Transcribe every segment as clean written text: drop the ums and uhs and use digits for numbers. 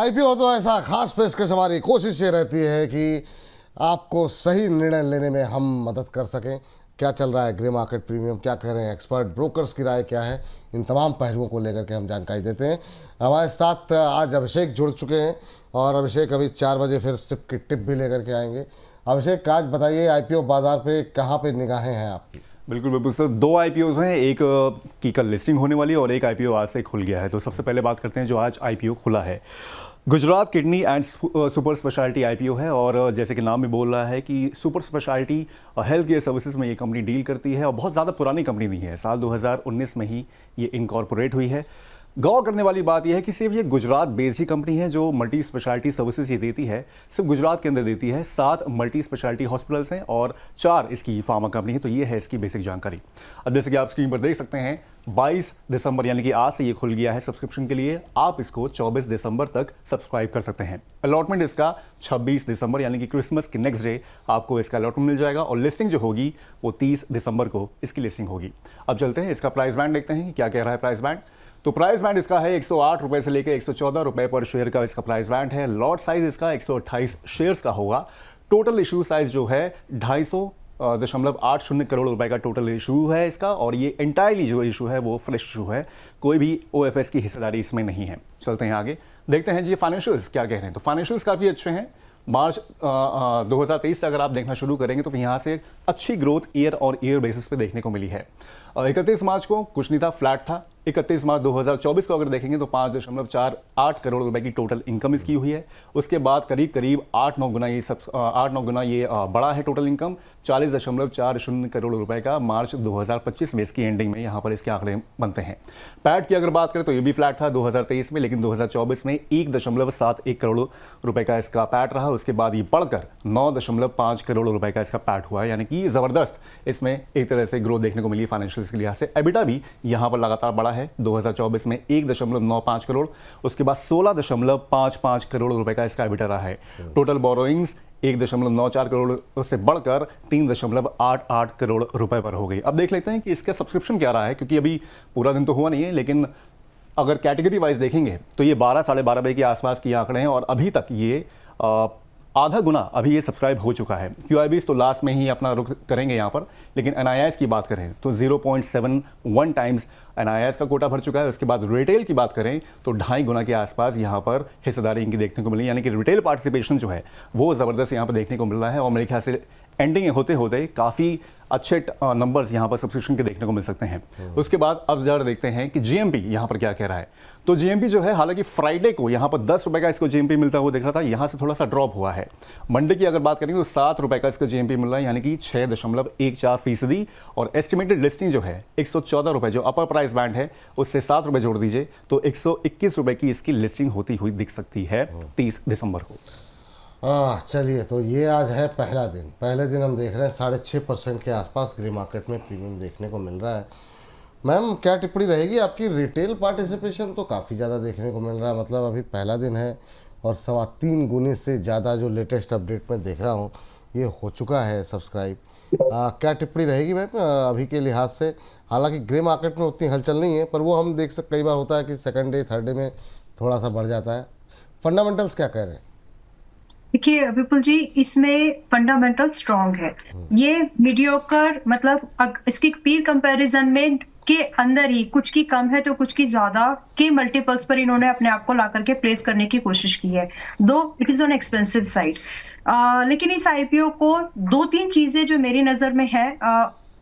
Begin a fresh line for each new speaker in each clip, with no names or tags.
IPO तो ऐसा खास पेशकश, हमारी कोशिश ये रहती है कि आपको सही निर्णय लेने में हम मदद कर सकें। क्या चल रहा है ग्रे मार्केट, प्रीमियम क्या कह रहे हैं एक्सपर्ट, ब्रोकर्स की राय क्या है, इन तमाम पहलुओं को लेकर के हम जानकारी देते हैं। हमारे साथ आज अभिषेक जुड़ चुके हैं और अभिषेक अभी 4 बजे फिर सिप की टिप भी लेकर के आएंगे। अभिषेक, आज बताइए आईपीओ बाजार पे कहाँ पे निगाहें हैं आपकी?
बिल्कुल बिल्कुल सर, 2 आईपीओ हैं, एक की कल लिस्टिंग होने वाली है और एक आईपीओ आज से खुल गया है। तो सबसे पहले बात करते हैं जो आज आईपीओ खुला है। Gujarat kidney and super speciality IPO है और जैसे कि नाम भी बोल रहा है कि super speciality health care services में ये कंपनी डील करती है और बहुत ज़्यादा पुरानी कंपनी नहीं है, साल 2019 में ही ये इनकॉर्पोरेट हुई है। गौर करने वाली बात यह है कि सिर्फ ये गुजरात बेस्ड ही कंपनी है जो मल्टी स्पेशलिटी सर्विसेज ये देती है, सिर्फ गुजरात के अंदर देती है। 7 मल्टी स्पेशलिटी हॉस्पिटल्स हैं और 4 इसकी फार्मा कंपनी है। तो ये है इसकी बेसिक जानकारी। अब जैसे कि आप स्क्रीन पर देख सकते हैं 22 दिसंबर यानी कि आज से ये खुल गया है सब्सक्रिप्शन के लिए। आप इसको 24 दिसंबर तक सब्सक्राइब कर सकते हैं। अलॉटमेंट इसका 26 दिसंबर यानी कि क्रिसमस के नेक्स्ट डे आपको इसका अलॉटमेंट मिल जाएगा और लिस्टिंग जो होगी वो 30 दिसंबर को इसकी लिस्टिंग होगी। अब चलते हैं इसका प्राइस बैंड देखते हैं कि क्या कह रहा है प्राइस बैंड। तो प्राइस बैंड इसका है 108 रुपए से लेकर 114 रुपए पर शेयर का इसका प्राइस बैंड है। लॉट साइज इसका 128 शेयर्स का होगा। टोटल इशू साइज जो है 250.80 करोड़ रुपए का टोटल इशू है इसका और ये एंटायरली जो इशू है वो फ्रेश इशू है, कोई भी ओएफएस की हिस्सेदारी इसमें नहीं है। चलते हैं आगे, देखते हैं जी फाइनेंशियल्स क्या कह रहे हैं। तो फाइनेंशियल्स काफ़ी अच्छे हैं। मार्च 2023 से अगर आप देखना शुरू करेंगे तो यहाँ से अच्छी ग्रोथ ईयर और ईयर बेसिस पे देखने को मिली है। 31 मार्च को कुछ नहीं था, फ्लैट था। 31 मार्च 2024 को अगर देखेंगे तो 5.48 करोड़ रुपए की टोटल इनकम इसकी हुई है। उसके बाद करीब 8-9 गुना ये बड़ा है टोटल इनकम, 40.40 करोड़ रुपए का मार्च 2025 में इसकी एंडिंग में यहाँ पर इसके आंकड़े बनते हैं। पैट की अगर बात करें तो ये भी फ्लैट था 2023 में, लेकिन 2024 में 1.71 करोड़ रुपए का इसका पैट रहा। उसके बाद ये बढ़कर 9.5 करोड़ रुपए का इसका पैट हुआ है, यानी कि जबरदस्त इसमें एक तरह से ग्रोथ देखने को मिली फाइनेंशियल्स के लिहाज से। एबिटा भी यहाँ पर लगातार बढ़ा है। 2024 में 1.95 करोड़, उसके बाद 16.55 करोड़ रुपए का इसका एबिटा रहा है। टोटल बोरोइंग्स 1.94 करोड़ से बढ़कर 3.88 करोड़ रुपए पर हो गई। अब देख लेते हैं कि इसका सब्सक्रिप्शन क्या रहा है, क्योंकि अभी पूरा दिन तो हुआ नहीं है, लेकिन अगर कैटेगरी वाइज देखेंगे तो ये 12-12.5 बजे के आसपास के आंकड़े हैं और अभी तक ये आधा गुना अभी ये सब्सक्राइब हो चुका है। QIBs तो लास्ट में ही अपना रुख करेंगे यहाँ पर, लेकिन NIIs की बात करें तो 0.71 टाइम्स NIIs का कोटा भर चुका है। उसके बाद रिटेल की बात करें तो 2.5 गुना के आसपास यहाँ पर हिस्सेदारी इनकी देखने को मिली, यानी कि रिटेल पार्टिसिपेशन जो है वो ज़बरदस्त यहाँ पर देखने को मिल रहा है और मेरे ख्याल से एंडिंग होते होते काफ़ी अच्छे नंबर्स यहाँ पर सब्सक्रिप्शन के देखने को मिल सकते हैं। उसके बाद अब जरा देखते हैं कि GMP यहाँ पर क्या कह रहा है। तो GMP जो है, हालांकि फ्राइडे को यहाँ पर 10 रुपए का इसको GMP मिलता हुआ दिख रहा था, यहाँ से थोड़ा सा ड्रॉप हुआ है। मंडे की अगर बात करेंगे तो 7 रुपए का इसका GMP मिल रहा है, यानी कि 6.14%। और एस्टिमेटेड लिस्टिंग जो है 114 रुपए, जो अपर प्राइस बैंड है उससे 7 रुपए जोड़ दीजिए तो 121 रुपए की इसकी लिस्टिंग होती हुई दिख सकती है 30 दिसंबर को।
चलिए, तो ये आज है पहले दिन हम देख रहे हैं 6.5% के आसपास ग्रे मार्केट में प्रीमियम देखने को मिल रहा है। मैम, क्या टिप्पणी रहेगी आपकी? रिटेल पार्टिसिपेशन तो काफ़ी ज़्यादा देखने को मिल रहा है, मतलब अभी पहला दिन है और 3.25 गुने से ज़्यादा जो लेटेस्ट अपडेट में देख रहा हूँ ये हो चुका है सब्सक्राइब। क्या टिप्पणी रहेगी मैम अभी के लिहाज से? हालांकि ग्रे मार्केट में उतनी हलचल नहीं है, पर वो हम देख सकते कई बार होता है कि सेकंड डे थर्ड डे में थोड़ा सा बढ़ जाता है। फंडामेंटल्स क्या कह रहे हैं?
देखिए विपुल जी, इसमें फंडामेंटल स्ट्रांग है। ये मीडियोकर, मतलब इसकी पीर कंपैरिजन में के अंदर ही कुछ की कम है तो कुछ की ज्यादा के मल्टीपल्स पर इन्होंने अपने आप को ला करके प्लेस करने की कोशिश की है, दो it is on expensive side. लेकिन इस आईपीओ को 2-3 चीजें जो मेरी नजर में है,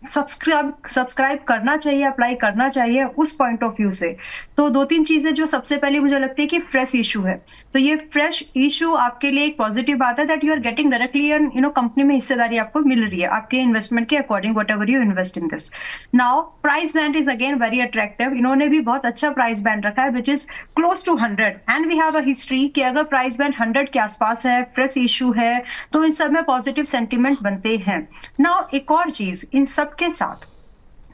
सब्सक्राइब करना चाहिए, अप्लाई करना चाहिए उस पॉइंट ऑफ व्यू से। तो 2-3 चीजें जो सबसे पहले मुझे लगती है कि फ्रेश इशू है। तो ये फ्रेश इशू आपके लिए एक पॉजिटिव बात है, that you are getting directly company में हिस्सेदारी आपको मिल रही है आपके इन्वेस्टमेंट के according, whatever you invest in this. Now price band is again very attractive. इन्होंने भी बहुत अच्छा प्राइस बैंड रखा है which is close to 100 and we have a history कि अगर प्राइस बैंड 100 के आसपास है, फ्रेश इशू है, तो इन सब में पॉजिटिव सेंटिमेंट बनते हैं। नाउ एक और चीज इन सब के साथ,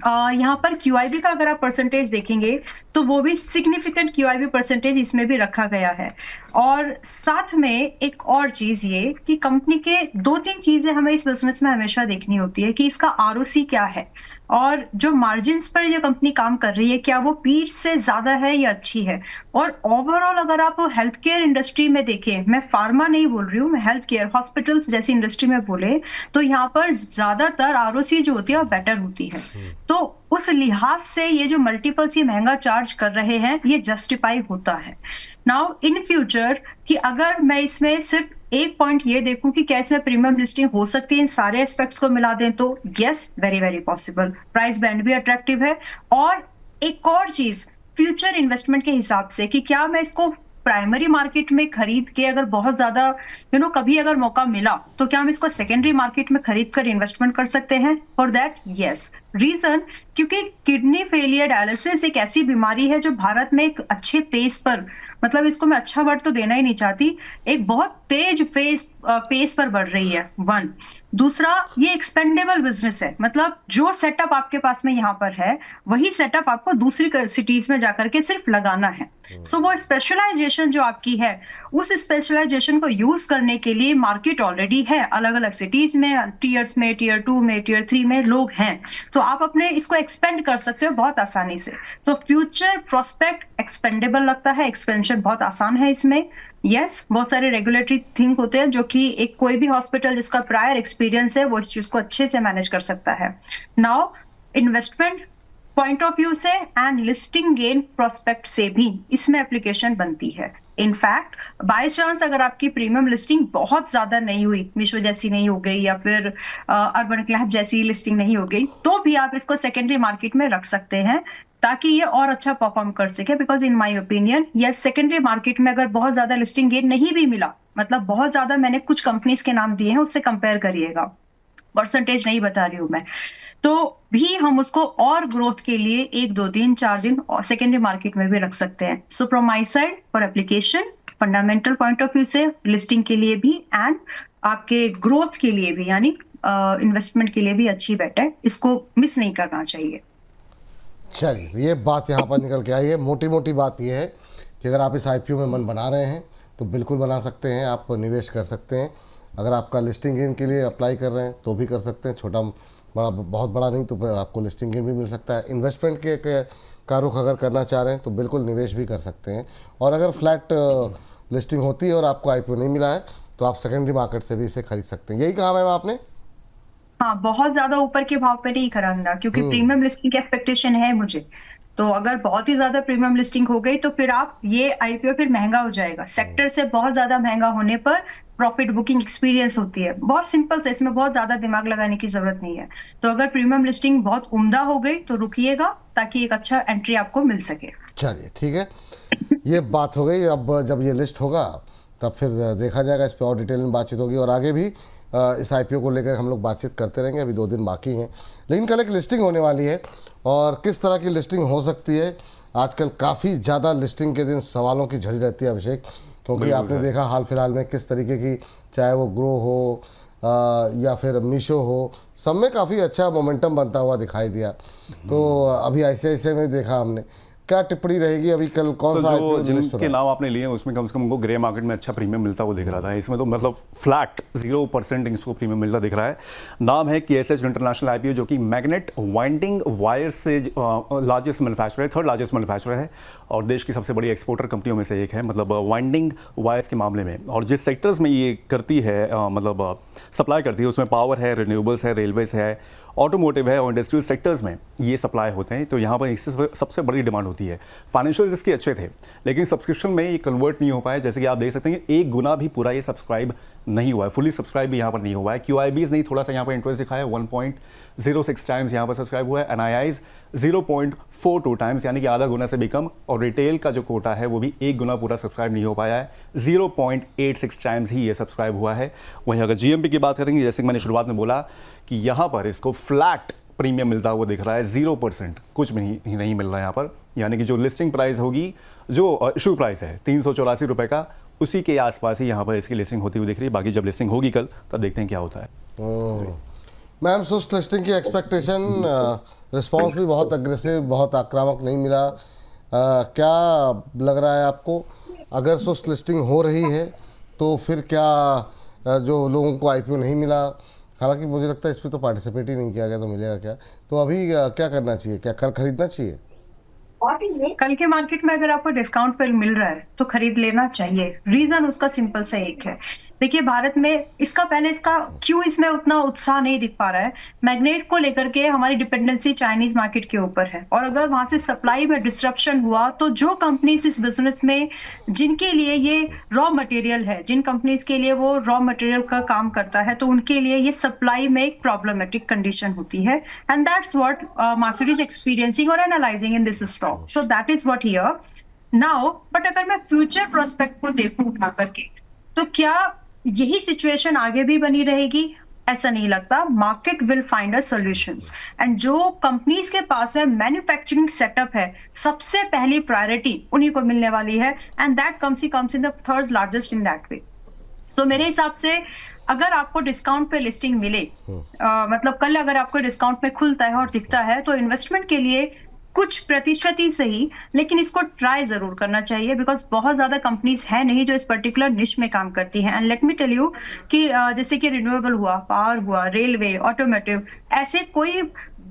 यहाँ पर QIB का अगर आप परसेंटेज देखेंगे तो वो भी सिग्निफिकेंट QIB परसेंटेज इसमें भी रखा गया है। और साथ में एक और चीज ये कि कंपनी के 2-3 चीजें हमें इस बिजनेस में हमेशा देखनी होती है कि इसका ROC क्या है। और जो मार्जिन्स पर ये कंपनी काम कर रही है क्या वो पीर से ज्यादा है या अच्छी है। और ओवरऑल अगर आप हेल्थ केयर इंडस्ट्री में देखें, मैं फार्मा नहीं बोल रही हूँ, मैं हेल्थ केयर हॉस्पिटल्स जैसी इंडस्ट्री में बोले तो यहाँ पर ज्यादातर आरओसी जो होती है वो बेटर होती है। तो उस लिहाज से ये जो मल्टीपल्स ये महंगा चार्ज कर रहे हैं ये जस्टिफाई होता है। नाउ इन फ्यूचर कि अगर मैं इसमें सिर्फ एक पॉइंट ये देखूं कि क्या इसमें प्रीमियम लिस्टिंग हो सकती है इन सारे एस्पेक्ट्स को मिला दें तो yes, very very possible. Price band भी अट्रैक्टिव है। और एक और चीज फ्यूचर इन्वेस्टमेंट के हिसाब से कि क्या मैं इसको प्राइमरी मार्केट में खरीद के अगर बहुत ज्यादा कभी अगर मौका मिला तो क्या हम इसको सेकेंडरी मार्केट में खरीद कर इन्वेस्टमेंट कर सकते हैं। फॉर दैट यस, रीजन क्योंकि किडनी फेलियर डायलिसिस एक ऐसी बीमारी है जो भारत में एक अच्छे पेस पर, मतलब इसको मैं अच्छा वर्ड तो देना ही नहीं चाहती, एक बहुत तेज पेस पर बढ़ रही है। वन, दूसरा ये एक्सपेंडेबल बिजनेस है, मतलब जो सेटअप आपके पास में यहाँ पर है वही सेटअप आपको दूसरी सिटीज में जाकर के सिर्फ लगाना है। सो वो स्पेशलाइजेशन जो आपकी है उस स्पेशलाइजेशन को यूज करने के लिए मार्केट ऑलरेडी है, अलग अलग सिटीज में, टीयर्स में, टीयर 2 में, टीयर 3 में लोग हैं, तो आप अपने इसको एक्सपेंड कर सकते हो बहुत आसानी से। तो फ्यूचर प्रोस्पेक्ट एक्सपेंडेबल लगता है, एक्सपेंशन बहुत आसान है इसमें। यस, बहुत सारे रेगुलेटरी थिंग होते हैं जो कि एक कोई भी हॉस्पिटल जिसका प्रायर एक्सपीरियंस है वो इस चीज को अच्छे से मैनेज कर सकता है। Now investment point of view से एंड लिस्टिंग गेन प्रोस्पेक्ट से भी इसमें एप्लीकेशन बनती है। इनफैक्ट बाय चांस अगर आपकी प्रीमियम लिस्टिंग बहुत ज्यादा नहीं हुई, विश्व जैसी नहीं हो गई या फिर अर्बन क्लैप जैसी लिस्टिंग नहीं हो गई, तो भी आप इसको सेकेंडरी मार्केट में रख सकते हैं ताकि ये और अच्छा परफॉर्म कर सके। बिकॉज इन माय ओपिनियन ये सेकेंडरी मार्केट में अगर बहुत ज्यादा लिस्टिंग गेन नहीं भी मिला, मतलब बहुत ज्यादा, मैंने कुछ कंपनीज के नाम दिए हैं उससे कंपेयर करिएगा, परसेंटेज नहीं बता रही हूं मैं, तो भी हम उसको और ग्रोथ के लिए 1 2 3 4 दिन और सेकेंडरी मार्केट में भी रख सकते हैं। So from my side for application fundamental point of view से लिस्टिंग के लिए भी एंड आपके ग्रोथ के लिए भी, यानी इन्वेस्टमेंट के लिए भी अच्छी बेट है, इसको मिस नहीं करना चाहिए।
चलिए, ये बात यहाँ पर निकल के आई है। मोटी मोटी बात ये है कि अगर आप इस आईपीओ में मन बना रहे हैं तो बिल्कुल बना सकते हैं, आप निवेश कर सकते हैं। अगर आपका लिस्टिंग गेन के लिए अप्लाई कर रहे हैं तो भी कर सकते हैं, छोटा बड़ा बहुत बड़ा नहीं तो आपको लिस्टिंग गेन भी मिल सकता है। इन्वेस्टमेंट का रुख अगर करना चाह रहे हैं तो बिल्कुल निवेश भी कर सकते हैं। और अगर फ्लैट लिस्टिंग होती है और आपको आईपीओ नहीं मिला है तो आप सेकेंडरी मार्केट से भी इसे खरीद सकते हैं। यही कहा मैम आपने?
हाँ, बहुत ज्यादा ऊपर के भाव पे नहीं खरीदना, क्योंकि प्रीमियम लिस्टिंग की एक्सपेक्टेशन है मुझे। तो अगर बहुत ही ज्यादा प्रीमियम लिस्टिंग हो गई तो फिर आप ये आईपीओ फिर महंगा हो जाएगा। सेक्टर से बहुत ज्यादा महंगा होने पर प्रॉफिट बुकिंग एक्सपीरियंस होती है, बहुत सिंपल से, इसमें बहुत ज्यादा दिमाग लगाने की जरूरत नहीं है। तो अगर प्रीमियम लिस्टिंग बहुत उम्दा हो गई तो रुकिएगा ताकि एक अच्छा एंट्री आपको मिल सके।
चलिए ठीक है, ये बात हो गई। अब जब ये लिस्ट होगा तब फिर देखा जाएगा, इस पर और डिटेल में बातचीत होगी और आगे भी इस आईपीओ को लेकर हम लोग बातचीत करते रहेंगे। अभी 2 दिन बाकी हैं, लेकिन कल एक लिस्टिंग होने वाली है और किस तरह की लिस्टिंग हो सकती है। आजकल काफ़ी ज़्यादा लिस्टिंग के दिन सवालों की झड़ी रहती है अभिषेक, क्योंकि आपने देखा हाल फिलहाल में किस तरीके की, चाहे वो ग्रो हो या फिर मीशो हो, सब में काफ़ी अच्छा मोमेंटम बनता हुआ दिखाई दिया। तो अभी ऐसे में देखा हमने, क्या टिप्पणी रहेगी अभी कल कौन सा
जिनके नाम आपने लिए उसमें कम से कम उनको ग्रे मार्केट में अच्छा प्रीमियम मिलता हुआ दिख रहा था। इसमें तो मतलब फ्लैट 0% इसको प्रीमियम मिलता दिख रहा है। नाम है KSH इंटरनेशनल आईपीओ, जो कि मैग्नेट वाइंडिंग वायर्स से लार्जेस्ट मैन्युफैक्चरर है, 3rd लार्जेस्ट मैन्युफैक्चरर है और देश की सबसे बड़ी एक्सपोर्टर कंपनियों में से एक है, मतलब वाइंडिंग वायर्स के मामले में। और जिस सेक्टर्स में ये करती है, मतलब सप्लाई करती है, उसमें पावर है, रिन्यूएबल्स है, रेलवेज है, ऑटोमोटिव है और इंडस्ट्रियल सेक्टर्स में ये सप्लाई होते हैं। तो यहाँ पर इससे सबसे बड़ी डिमांड होती है। फाइनेंशियल्स इसके अच्छे थे, लेकिन सब्सक्रिप्शन में ये कन्वर्ट नहीं हो पाया। जैसे कि आप देख सकते हैं 1 गुना भी पूरा ये सब्सक्राइब नहीं हुआ है, फुली सब्सक्राइब भी यहाँ पर नहीं हुआ है। QIBs नहीं, थोड़ा सा यहाँ पर इंटरेस्ट दिखाया, 1.06 टाइम्स यहाँ पर सब्सक्राइब हुआ है। NIIs 0.42 टाइम्स, यानी कि आधा गुना से भी कम। और रिटेल का जो कोटा है वो भी 1 गुना पूरा सब्सक्राइब नहीं हो पाया है, 0.86 टाइम्स ही ये सब्सक्राइब हुआ है। वहीं अगर GMP की बात करेंगे, जैसे कि मैंने शुरुआत में बोला कि यहाँ पर इसको फ्लैट प्रीमियम मिलता हुआ दिख रहा है, 0%, कुछ भी नहीं मिल रहा है यहाँ पर। यानी कि जो लिस्टिंग प्राइस होगी, जो इशू प्राइस है 384 रुपये का, उसी के आसपास ही यहाँ पर इसकी लिस्टिंग होती हुई दिख रही है। बाकी जब लिस्टिंग होगी कल तब देखते हैं क्या होता है।
मैम, सुस्त लिस्टिंग की एक्सपेक्टेशन, रिस्पॉन्स भी बहुत अग्रेसिव, बहुत आक्रामक नहीं मिला। क्या लग रहा है आपको, अगर सुस्त लिस्टिंग हो रही है तो फिर क्या जो लोगों को आईपीओ नहीं मिला हालांकि मुझे लगता है इस पर तो पार्टिसिपेट ही नहीं किया गया, तो मिलेगा क्या? तो अभी क्या करना चाहिए, क्या कल खरीदना चाहिए?
कल के मार्केट में अगर आपको डिस्काउंट पर मिल रहा है तो खरीद लेना चाहिए। रीजन उसका सिंपल सा एक है, देखिए भारत में इसका क्यों इसमें उतना उत्साह नहीं दिख पा रहा है। मैग्नेट को लेकर के हमारी डिपेंडेंसी चाइनीज मार्केट के ऊपर है, और अगर वहां से सप्लाई में डिस्ट्रप्शन हुआ तो जो कंपनीज इस बिजनेस में जिनके लिए ये रॉ मटेरियल है, जिन कंपनीज के लिए वो रॉ मटेरियल का काम करता है, तो उनके लिए ये सप्लाई में एक प्रॉब्लमेटिक कंडीशन होती है, and that's what market is experiencing और analysing in this stock. So that is what here now. But अगर मैं फ्यूचर प्रोस्पेक्ट को देखूं उठा करके, तो क्या यही सिचुएशन आगे भी बनी रहेगी? ऐसा नहीं लगता। Market will find a solutions, and जो कंपनीज के पास है मैन्युफैक्चरिंग सेटअप है, सबसे पहली प्रायोरिटी उन्हीं को मिलने वाली है, and that comes in the third largest in that way. So मेरे हिसाब से अगर आपको डिस्काउंट पे लिस्टिंग मिले, मतलब कल अगर आपको डिस्काउंट में खुलता है और दिखता है, तो इन्वेस्टमेंट के लिए कुछ प्रतिशत ही सही, लेकिन इसको ट्राई जरूर करना चाहिए, बिकॉज बहुत ज्यादा कंपनीज है नहीं जो इस पर्टिकुलर निश में काम करती हैं। And let me tell you कि जैसे कि रिन्यूएबल हुआ, पावर हुआ, रेलवे, ऑटोमोटिव, ऐसे कोई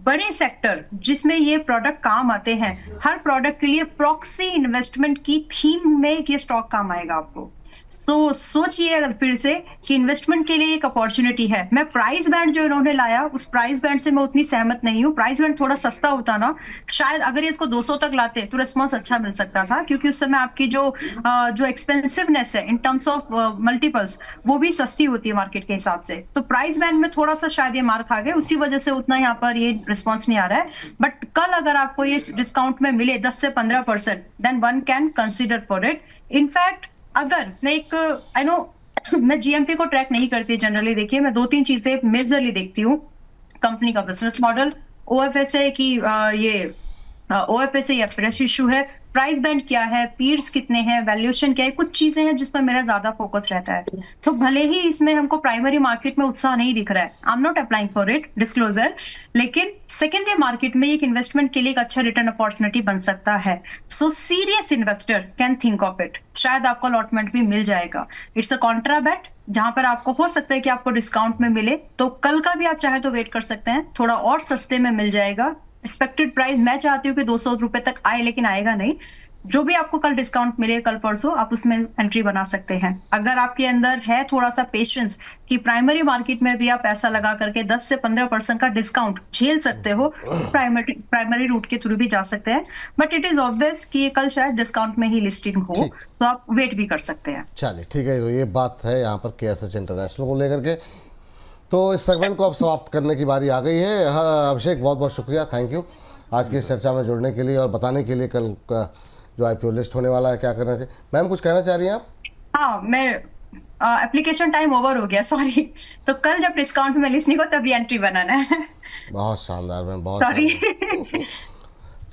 बड़े सेक्टर जिसमें ये प्रोडक्ट काम आते हैं, हर प्रोडक्ट के लिए प्रॉक्सी इन्वेस्टमेंट की थीम में ये स्टॉक काम आएगा आपको। सोचिए अगर फिर से कि इन्वेस्टमेंट के लिए एक अपॉर्चुनिटी है। मैं प्राइस बैंड जो इन्होंने लाया, उस प्राइस बैंड से मैं उतनी सहमत नहीं हूँ। प्राइस बैंड थोड़ा सस्ता होता ना, शायद अगर ये इसको 200 तक लाते तो रिस्पॉन्स अच्छा मिल सकता था, क्योंकि उस समय आपकी जो एक्सपेंसिवनेस है इन टर्म्स ऑफ मल्टीपल्स, वो भी सस्ती होती है मार्केट के हिसाब से। तो प्राइस बैंड में थोड़ा सा शायद ये मार खा गए, उसी वजह से उतना यहाँ पर ये रिस्पॉन्स नहीं आ रहा है। बट कल अगर आपको ये डिस्काउंट में मिले 10 से 15%, then one can consider for it. In fact अगर मैं आई नो मैं जीएमपी को ट्रैक नहीं करती जनरली, देखिए मैं 2-3 चीजें मेजरली देखती हूँ। कंपनी का बिजनेस मॉडल, ओएफएसए की ये ओएफएसए या फ्रेश इशू है, प्राइस बैंड क्या है, पीयर्स कितने हैं, वैल्यूएशन क्या है, कुछ चीजें हैं जिसमें मेरा ज्यादा फोकस रहता है। तो भले ही इसमें हमको प्राइमरी मार्केट में उत्साह नहीं दिख रहा है, I am not applying for it disclosure, लेकिन सेकेंडरी मार्केट में एक इन्वेस्टमेंट के लिए एक अच्छा रिटर्न अपॉर्चुनिटी बन सकता है। So serious investor can think of it, शायद आपको अलॉटमेंट भी मिल जाएगा। इट्स अ कॉन्ट्रा बेट, जहां पर आपको हो सकता है कि आपको डिस्काउंट में मिले, तो कल का भी आप चाहे तो वेट कर सकते हैं, थोड़ा और सस्ते में मिल जाएगा। एक्सपेक्टेड प्राइस मैं चाहती हूँ कि 200 रुपए तक आए, लेकिन आएगा नहीं। जो भी आपको कल डिस्काउंट मिले, कल परसों, आप उसमें एंट्री बना सकते हैं। अगर आपके अंदर है थोड़ा सा पेशेंस कि प्राइमरी मार्केट में भी आप पैसा लगा करके 10 से 15% का डिस्काउंट झेल सकते हो, प्राइमरी रूट के थ्रू भी जा सकते हैं। बट इट इज ऑब्वियस कि कल शायद डिस्काउंट में ही लिस्टिंग हो, तो आप वेट भी कर सकते हैं।
चलिए ठीक है, तो ये बात है यहाँ पर केएसएच इंटरनेशनल को लेकर के। तो इस सेगमेंट को अब समाप्त करने की बारी आ गई है। हाँ अभिषेक, बहुत बहुत शुक्रिया, थैंक यू आज की इस चर्चा में जुड़ने के लिए और बताने के लिए कल का जो आईपीओ लिस्ट होने वाला है क्या करना चाहिए। मैम कुछ कहना चाह रही हैं आप?
हाँ, मैं एप्लीकेशन टाइम ओवर हो गया, सॉरी। तो कल जब डिस्काउंट में लिस्ट नहीं हो तभी एंट्री बनाना है।
बहुत शानदार मैम, बहुत
सॉरी।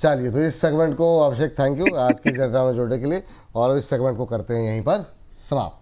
चलिए, तो इस सेगमेंट को अभिषेक थैंक यू आज की चर्चा में जुड़ने के लिए, और इस सेगमेंट को करते हैं यहीं पर समाप्त।